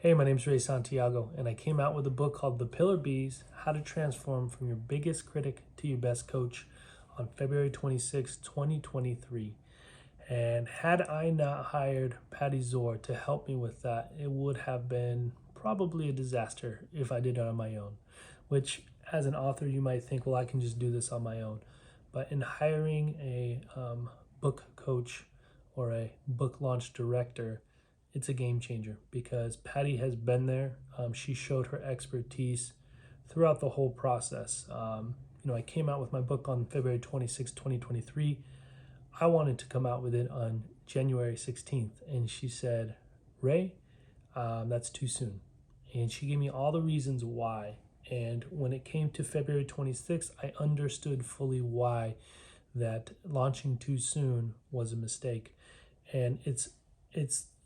Hey, my name's Ray Santiago, and I came out with a book called The Pillar Bees: How to Transform from Your Biggest Critic to Your Best Coach on February 26, 2023. And had I not hired Patti Zorr to help me with that, it would have been probably a disaster if I did it on my own. Which, as an author, you might think, well, I can just do this on my own. But in hiring a book coach or a book launch director, it's a game changer because Patti has been there. She showed her expertise throughout the whole process. I came out with my book on February 26, 2023. I wanted to come out with it on January 16th. And she said, Ray, that's too soon. And she gave me all the reasons why. And when it came to February 26th, I understood fully why that launching too soon was a mistake. And it's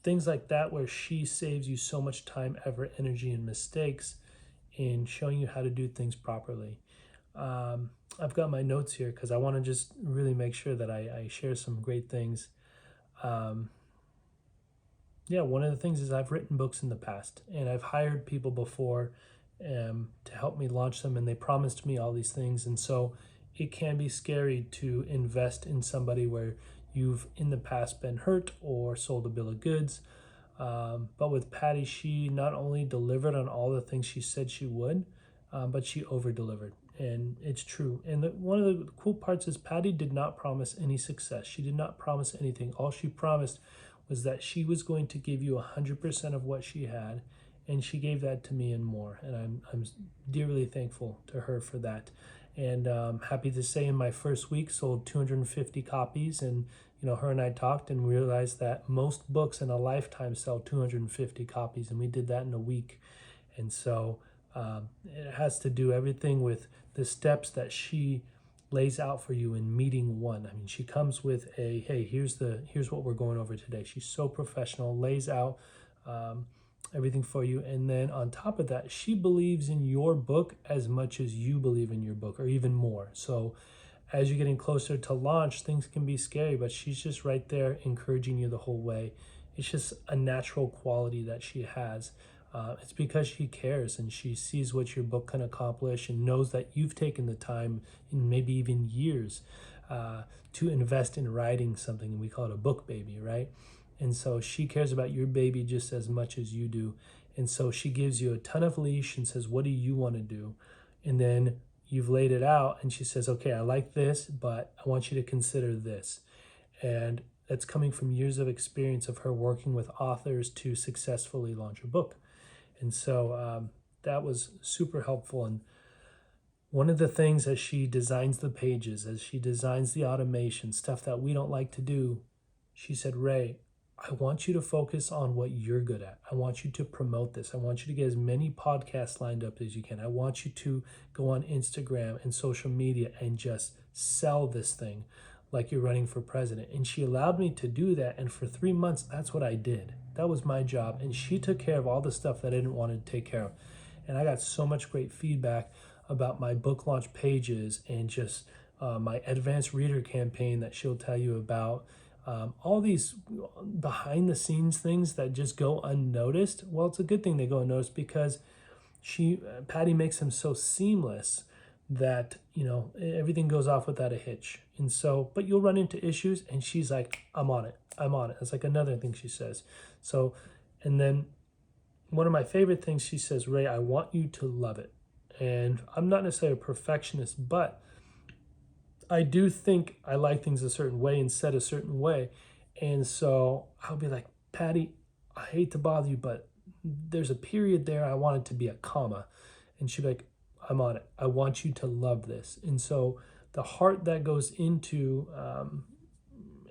things like that where she saves you so much time, effort, energy, and mistakes in showing you how to do things properly. I've got my notes here because I want to just really make sure that I share some great things. One of the things is I've written books in the past and I've hired people before to help me launch them, and they promised me all these things. And so it can be scary to invest in somebody where you've in the past been hurt or sold a bill of goods. But with Patti, she not only delivered on all the things she said she would, but she over-delivered. And it's true. And one of the cool parts is Patti did not promise any success. She did not promise anything. All she promised was that she was going to give you 100% of what she had, and she gave that to me and more. And I'm dearly thankful to her for that. And happy to say in my first week sold 250 copies. And her and I talked and realized that most books in a lifetime sell 250 copies, and we did that in a week. And so it has to do everything with the steps that she lays out for you in meeting one. I mean, she comes with a, hey, here's what we're going over today. She's so professional, lays out everything for you. And then on top of that, she believes in your book as much as you believe in your book, or even more. So as you're getting closer to launch, things can be scary, but she's just right there encouraging you the whole way. It's just a natural quality that she has. It's because she cares and she sees what your book can accomplish and knows that you've taken the time, in maybe even years, to invest in writing something. And we call it a book baby, right? And so she cares about your baby just as much as you do. And so she gives you a ton of leash and says, what do you want to do? And then you've laid it out and she says, okay, I like this, but I want you to consider this. And that's coming from years of experience of her working with authors to successfully launch a book. And so that was super helpful. And one of the things as she designs the pages, as she designs the automation, stuff that we don't like to do, she said, Ray, I want you to focus on what you're good at. I want you to promote this. I want you to get as many podcasts lined up as you can. I want you to go on Instagram and social media and just sell this thing like you're running for president. And she allowed me to do that. And for 3 months, that's what I did. That was my job. And she took care of all the stuff that I didn't want to take care of. And I got so much great feedback about my book launch pages and just my advanced reader campaign that she'll tell you about. All these behind the scenes things that just go unnoticed. Well, it's a good thing they go unnoticed because Patti makes them so seamless that everything goes off without a hitch. And so, but you'll run into issues and she's like, I'm on it. It's like another thing she says. So, and then one of my favorite things she says, Ray, I want you to love it. And I'm not necessarily a perfectionist, but I do think I like things a certain way and said a certain way. And so I'll be like, Patti, I hate to bother you, but there's a period there. I want it to be a comma. And she'd be like, I'm on it. I want you to love this. And so the heart that goes into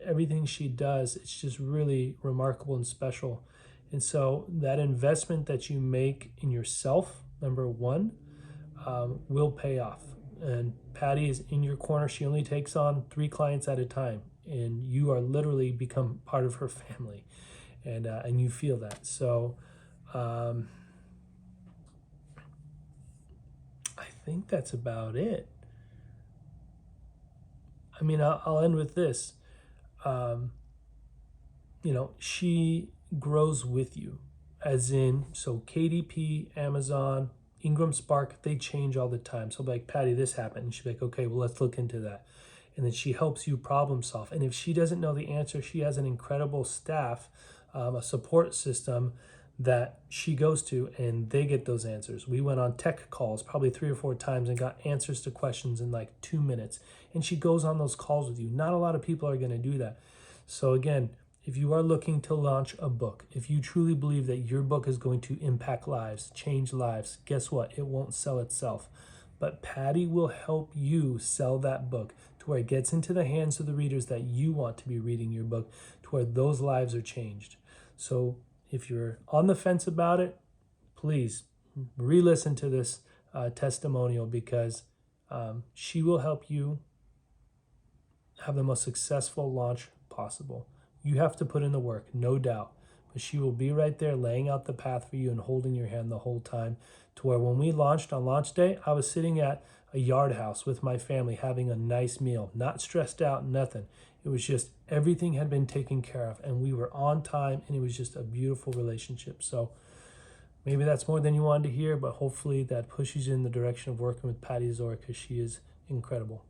everything she does, it's just really remarkable and special. And so that investment that you make in yourself, number one, will pay off. And Patti is in your corner. She only takes on 3 clients at a time, and you are literally become part of her family, and you feel that. So I think that's about it. I mean, I'll end with this. She grows with you as in, so KDP, Amazon, Ingram Spark, they change all the time. So like, Patti, this happened. And she'd be like, okay, well, let's look into that. And then she helps you problem solve. And if she doesn't know the answer, she has an incredible staff, a support system that she goes to, and they get those answers. We went on tech calls probably 3 or 4 times and got answers to questions in like 2 minutes. And she goes on those calls with you. Not a lot of people are going to do that. So again, if you are looking to launch a book, if you truly believe that your book is going to impact lives, change lives, guess what? It won't sell itself. But Patti will help you sell that book to where it gets into the hands of the readers that you want to be reading your book, to where those lives are changed. So if you're on the fence about it, please re-listen to this testimonial, because she will help you have the most successful launch possible. You have to put in the work, no doubt, but she will be right there laying out the path for you and holding your hand the whole time, to where when we launched on launch day, I was sitting at a yard house with my family having a nice meal, not stressed out, nothing. It was just everything had been taken care of, and we were on time, and it was just a beautiful relationship. So maybe that's more than you wanted to hear, but hopefully that pushes you in the direction of working with Patti Zorr, because she is incredible.